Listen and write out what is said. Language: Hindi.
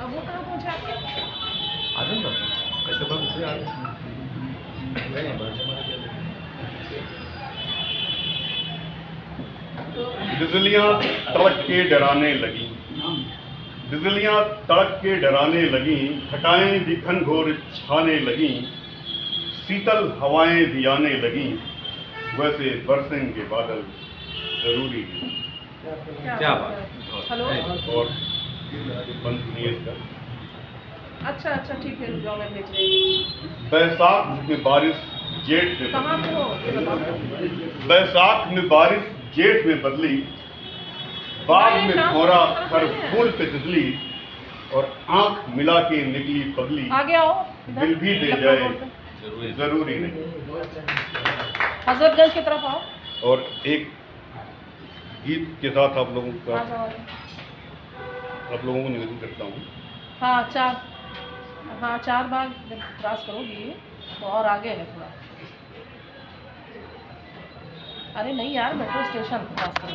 अब वो कहाँ पहुँचे आपके? आ जाओ ना, कैसे बंद से आ बिजलियां तड़क के डराने लगी, बिजलियां तड़क के डराने लगी, घटाएं भी घनघोर छाने लगी, शीतल हवाएं भी आने लगी, वैसे बरसेंगे बादल जरूरी है। क्या बात। हेलो। और बंद सुनिए इसका। अच्छा अच्छा ठीक है, रुक जाओ, मैं भेज रही हूँ। बैसाख में बारिश जेठ में कहाँ पे हो ये बताओ। बैसाख में बारिश जेठ में बदली, बाग में भौरा हर फूल पे तितली, और आंख मिला के निकली पगली, आगे आओ, दिल भी दे जाए जरूरी नहीं। हजरतगंज की तरफ आओ। और एक गीत के साथ आप लोगों आ का जाओ। आप लोगों को निवेदन करता हूँ। हाँ 4 बार जब क्रॉस करोगी तो और आगे है थोड़ा। अरे नहीं यार, मेट्रो स्टेशन क्रॉस करो।